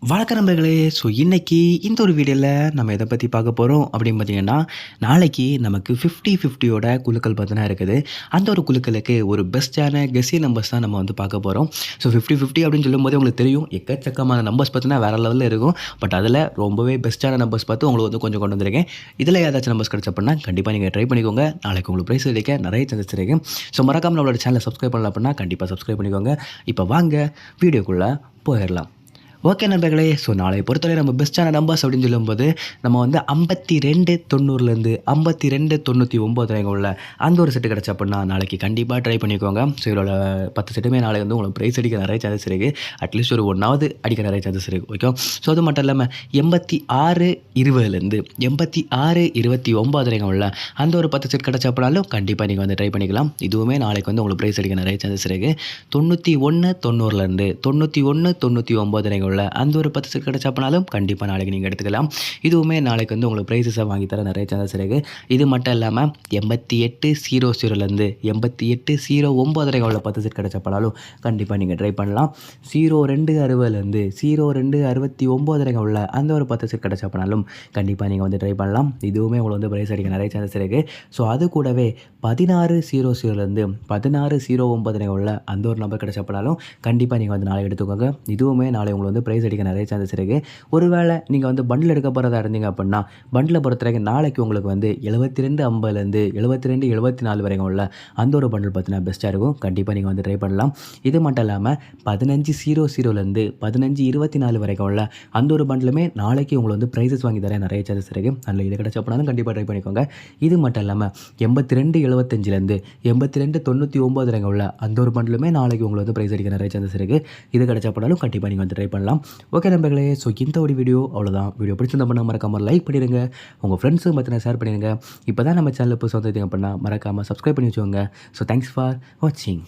வணக்கம் நண்பர்களே. ஸோ இன்னைக்கு இந்த ஒரு வீடியோவில் நம்ம எதை பற்றி பார்க்க போகிறோம் அப்படின்னு பார்த்தீங்கன்னா, நாளைக்கு நமக்கு 50-50யோட குலுக்கள் பார்த்தீங்கன்னா இருக்குது. அந்த ஒரு குலுக்களுக்கு ஒரு பெஸ்ட்டான கெஸ்ஸி நம்பர்ஸ் தான் நம்ம வந்து பார்க்க போகிறோம். ஸோ 50-50 அப்படின்னு சொல்லும்போதே உங்களுக்கு தெரியும், எக்கச்சக்கமான நம்பர்ஸ் பார்த்தீங்கன்னா வேறு லெவலில் இருக்கும். பட் அதில் ரொம்பவே பெஸ்ட்டான நம்பர்ஸ் பார்த்து உங்களுக்கு வந்து கொஞ்சம் கொண்டு வந்திருக்கேன். இதில் ஏதாச்சும் நம்பர்ஸ் கிடச்ச அப்படின்னா கண்டிப்பாக நீங்கள் ட்ரை பண்ணிக்கோங்க. நாளைக்கு உங்களுக்கு ப்ரைஸ் கிடைக்க நிறைய சான்சஸ் இருக்குது. ஸோ மறக்காமல் நம்மளோட சேனலை சப்ஸ்கிரைப் பண்ணல அப்படின்னா கண்டிப்பாக சப்ஸ்கிரைப் பண்ணிக்கோங்க. இப்போ வாங்க வீடியோக்குள்ளே போயிடலாம். ஓகே நண்பர்களே. ஸோ நாளை பொறுத்தவரை நம்ம பெஸ்ட்டான நம்பர்ஸ் அப்படின்னு சொல்லும்போது நம்ம வந்து 52-90லேருந்து 52-99 வரைக்கும் உள்ள அந்த ஒரு செட்டு கிடச்ச அப்படின்னா நாளைக்கு கண்டிப்பாக ட்ரை பண்ணிக்கோங்க. ஸோ இதோட 10 செட்டுமே நாளை வந்து உங்களுக்கு ப்ரைஸ் அடிக்க நிறைய சான்சஸ் இருக்குது. அட்லீஸ்ட் ஒரு ஒன்றாவது அடிக்க நிறைய சான்சஸ் இருக்குது. ஓகே. ஸோ அது மட்டும் இல்லாமல் 86-20லேருந்து 86-29 வரைக்கும் உள்ள அந்த ஒரு 10 செட் கிடச்ச அப்படின்னாலும் கண்டிப்பாக நீங்கள் வந்து ட்ரை பண்ணிக்கலாம். இதுவுமே நாளைக்கு வந்து உங்களுக்கு ப்ரைஸ் அடிக்க நிறைய சான்சஸ் இருக்குது. 91-90லேருந்து 91-99 வரைக்கும் அந்த ஒரு 10 செட் கிடச்சா அப்படினாலும் கண்டிப்பாக நாளைக்கு நீங்கள் எடுத்துக்கலாம். இதுவுமே நாளைக்கு வந்து உங்களுக்கு ப்ரைஸஸை வாங்கி தர நிறைய சான்சஸ் இருக்குது. இது மட்டும் இல்லாமல் 88-00லேருந்து 88-09 வரைக்கும் உள்ள 10 செட் கிடச்சா அப்படினாலும் கண்டிப்பாக நீங்கள் ட்ரை பண்ணலாம். 02-60லேருந்து 02-69 வரைக்கும் உள்ள அந்த ஒரு 10 செட் கிடச்சா அப்படினாலும் கண்டிப்பாக நீங்கள் வந்து ட்ரை பண்ணலாம். இதுவுமே உங்களுக்கு வந்து ப்ரைஸ் அடிக்க நிறைய சான்சஸ் இருக்குது. ஸோ அது கூடவே 16-00லேருந்து 16-09 வரைக்கும் உள்ள அந்த ஒரு நம்பர் கிடச்சா அப்படினாலும் கண்டிப்பாக நீங்கள் வந்து நாளை எடுத்துக்கோங்க. இதுவுமே நாளை உங்களுக்கு வந்து ப்ரைஸ் அடிக்க நிறைய சான்சஸ் இருக்குது. ஒருவேளை நீங்கள் வந்து பண்டில் எடுக்க போகிறதா இருந்தீங்க அப்படின்னா பண்டில் பொறுத்த வரைக்கும் நாளைக்கு உங்களுக்கு வந்து 72-50லேருந்து 72-74 வரைக்கும் உள்ள அந்த ஒரு பண்டில் பார்த்தீங்கன்னா பெஸ்ட்டாக இருக்கும். கண்டிப்பாக நீங்கள் வந்து ட்ரை பண்ணலாம். இது மட்டும் இல்லாமல் 15-00லேருந்து 15-24 வரைக்கும் உள்ள அந்த ஒரு பண்டிலுமே நாளைக்கு உங்களுக்கு வந்து ப்ரைஸஸ் வாங்கி தர நிறைய சான்சஸ் இருக்குது. அதில் இது கிடச்ச அப்படின்னாலும் கண்டிப்பாக ட்ரை பண்ணிக்கோங்க. இது மட்டும் இல்லாமல் 82-75லேருந்து 82-99 வரைக்கும் உள்ள அந்த ஒரு பண்டிலுமே நாளைக்கு உங்களுக்கு வந்து ப்ரைஸ் அடிக்க நிறைய சான்சஸ் இருக்குது. இது கிடச்ச அப்படின்னாலும் கண்டிப்பாக நீங்கள் வந்து ட்ரை பண்ணலாம். ஓகே நண்பர்களே. ஸோ இந்த ஒரு வீடியோ அவ்வளோதான். வீடியோ பிடிச்சிருந்தா பண்ணால் மறக்காமல் லைக் பண்ணிடுங்க. உங்கள் ஃப்ரெண்ட்ஸுக்கு பார்த்தீங்கன்னா ஷேர் பண்ணிடுங்க. இப்போ தான் நம்ம சேனலில் புதுசாக வந்துட்டீங்க அப்படின்னா மறக்காமல் சப்ஸ்கிரைப் பண்ணி வச்சுக்கோங்க. ஸோ தேங்க்ஸ் ஃபார் வாட்சிங்.